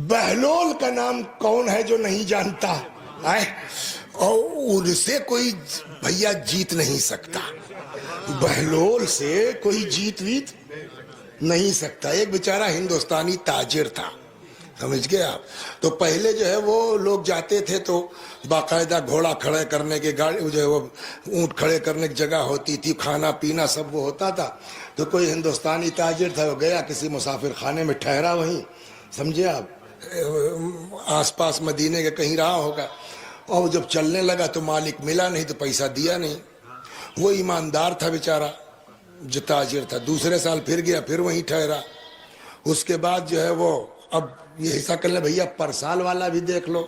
بہلول کا نام کون ہے جو نہیں جانتا ہے؟ اور ان سے کوئی بھیا جیت نہیں سکتا، بہلول سے کوئی جیت ویت نہیں سکتا۔ ایک بیچارہ ہندوستانی تاجر تھا، سمجھ گئے آپ؟ تو پہلے جو ہے وہ لوگ جاتے تھے تو باقاعدہ گھوڑا کھڑے کرنے کے گاڑی جو ہے وہ اونٹ کھڑے کرنے کی جگہ ہوتی تھی، کھانا پینا سب وہ ہوتا تھا۔ تو کوئی ہندوستانی تاجر تھا، وہ گیا کسی مسافر خانے میں ٹھہرا، وہیں سمجھے آپ آس پاس مدینے کے کہیں رہا ہوگا، اور جب چلنے لگا تو مالک ملا نہیں تو پیسہ دیا نہیں۔ وہ ایماندار تھا بیچارہ جو تاجر تھا، دوسرے سال پھر گیا، پھر وہیں ٹھہرا۔ اس کے بعد جو ہے وہ اب یہ حصہ کر لیں بھیا پر سال والا بھی دیکھ لو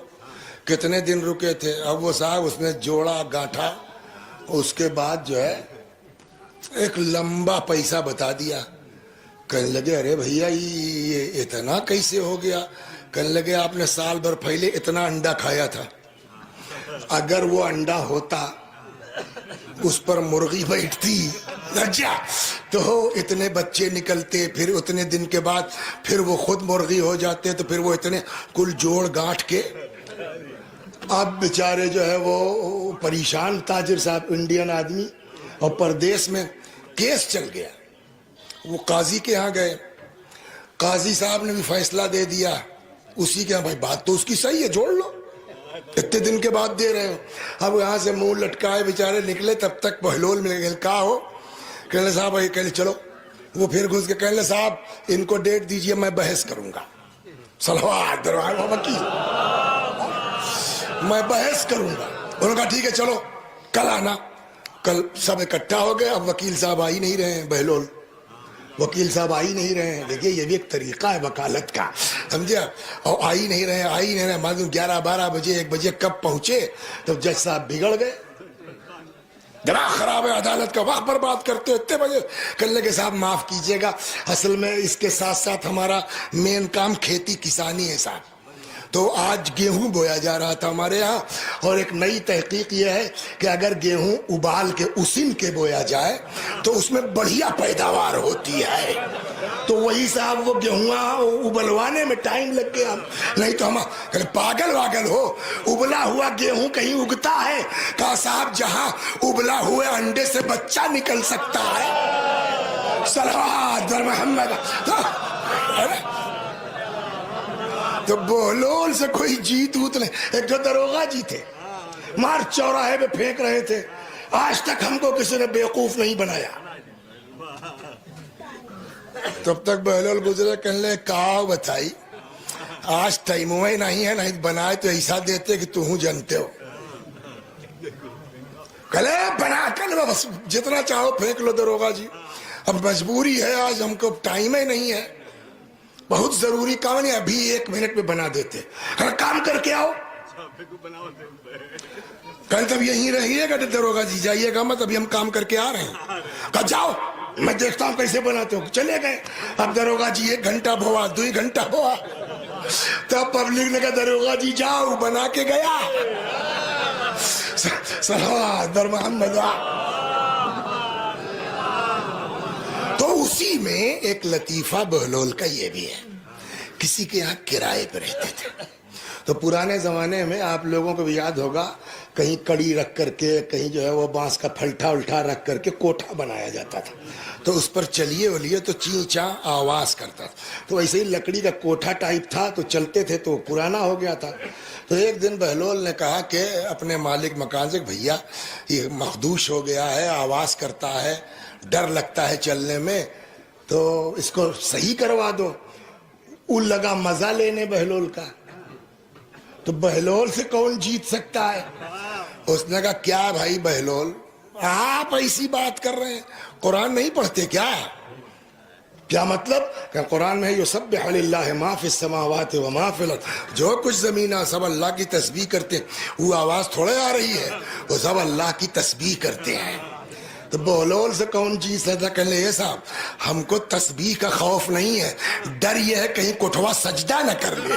کتنے دن رکے تھے۔ اب وہ صاحب اس نے جوڑا گانٹھا، اس کے بعد جو ہے ایک لمبا پیسہ بتا دیا۔ کہنے لگے ارے بھیا یہ اتنا کیسے ہو گیا؟ کہنے لگے آپ نے سال بھر پہلے اتنا انڈا کھایا تھا، اگر وہ انڈا ہوتا اس پر مرغی بیٹھتی اچھا تو اتنے بچے نکلتے، پھر اتنے دن کے بعد پھر وہ خود مرغی ہو جاتے، تو پھر وہ اتنے کل جوڑ گانٹھ کے۔ اب بیچارے جو ہے وہ پریشان تاجر صاحب انڈین آدمی، اور پردیس میں کیس چل گیا۔ وہ قاضی کے ہاں گئے، قاضی صاحب نے بھی فیصلہ دے دیا اسی کے ہاں، بھائی بات تو اس کی صحیح ہے، جوڑ لو، اتنے دن کے بعد دے رہے ہو۔ اب یہاں سے منہ لٹکائے بیچارے نکلے، تب تک بہلول مل گئے۔ کہا ہو؟ کہنے صاحب کہنے چلو۔ وہ پھر گھس کے کہنے صاحب ان کو ڈیٹ دیجئے، میں بحث کروں گا۔ صلوات وکیل، میں بحث کروں گا۔ انہوں نے کہا ٹھیک ہے چلو کل آنا۔ کل سب اکٹھا ہو گئے۔ اب وکیل صاحب آ ہی نہیں رہے ہیں، بہلول وکیل صاحب آ ہی نہیں رہے ہیں۔ دیکھیے یہ بھی ایک طریقہ ہے وکالت کا، سمجھے؟ اور آ ہی نہیں رہے، معلوم 11-12 بجے 1 بجے کب پہنچے تو جج صاحب بگڑ گئے، دماغ خراب ہے، عدالت کا وقت برباد کرتے اتنے بجے۔ کہنے لگے صاحب معاف کیجیے گا، اصل میں اس کے ساتھ ساتھ ہمارا مین کام کھیتی کسانی ہے صاحب، تو آج گیہوں بویا جا رہا تھا ہمارے یہاں، اور ایک نئی تحقیق یہ ہے کہ اگر گیہوں ابال کے اسن کے بویا جائے تو اس میں بڑھیا پیداوار ہوتی ہے۔ تو وہی صاحب وہ گیہوں ابلوانے میں ٹائم لگ گیا، نہیں تو ہم پاگل واگل ہو، ابلا ہوا گیہوں کہیں اگتا ہے؟ کہا صاحب جہاں ابلا ہوئے انڈے سے بچہ نکل سکتا ہے۔ صلوات بر محمد۔ تو بہلول سے کوئی جیت ووت نہیں۔ ایک جو دروغہ جی تھے، مار چوراہے پہ پھینک رہے تھے، آج تک ہم کو کسی نے بیوقوف نہیں بنایا۔ تب تک بہلول گزرے، کہنے لے کہا بتائی آج ٹائم ہوئے نہیں ہے، نہیں بنائے تو ایسا دیتے کہ تم جانتے ہو۔ کہلے بنا کر بس جتنا چاہو پھینک لو دروغہ جی، اب مجبوری ہے، آج ہم کو ٹائم ہی نہیں ہے، بہت ضروری کام نہیں، ابھی 1 منٹ میں بنا دیتے، کام کر کے آؤ۔ کل تب یہیں رہیے گا دروغہ جی، جائیے گا مت، ابھی ہم کام کر کے آ رہے ہیں۔ کہا جاؤ میں دیکھتا ہوں کیسے بناتے ہو۔ چلے گئے، اب دروغہ جی 1 گھنٹہ بھوا، 2 گھنٹہ بھوا، تب پبلک نے کہا دروغہ جی جاؤ، بنا کے گیا۔ صلوات بر محمد۔ تو اسی میں ایک لطیفہ بہلول کا یہ بھی ہے، کسی کے یہاں کرائے پہ رہتے تھے، تو پرانے زمانے میں آپ لوگوں کو بھی یاد ہوگا، کہیں کڑی رکھ کر کے، کہیں جو ہے وہ بانس کا پھلٹا الٹا رکھ کر کے کوٹھا بنایا جاتا تھا، تو اس پر چلیے ولیے تو چیں چاں آواز کرتا تھا۔ تو ویسے ہی لکڑی کا کوٹھا ٹائپ تھا، تو چلتے تھے تو پرانا ہو گیا تھا۔ تو ایک دن بہلول نے کہا کہ اپنے مالک مکان سے، بھیا یہ مخدوش ہو گیا ہے، آواز کرتا ہے، ڈر لگتا ہے چلنے میں، تو اس کو صحیح کروا دو۔ وہ لگا مزہ لینے بہلول کا، تو بہلول سے کون جیت سکتا ہے؟ اس نے کہا کیا بھائی بہلول آپ ایسی بات کر رہے ہیں، قرآن نہیں پڑھتے کیا؟ کیا مطلب؟ کہ قرآن میں یسبح للہ ما فی السماوات و ما فی الارض، جو کچھ زمین سب اللہ کی تسبیح کرتے ہیں، وہ آواز تھوڑے آ رہی ہے، وہ سب اللہ کی تسبیح کرتے ہیں۔ تو بہلول سے کون جیت سکتا؟ کہنے یہ صاحب ہم کو تسبیح کا خوف نہیں ہے، ڈر یہ ہے کہیں کوٹھوا سجدہ نہ کر لے۔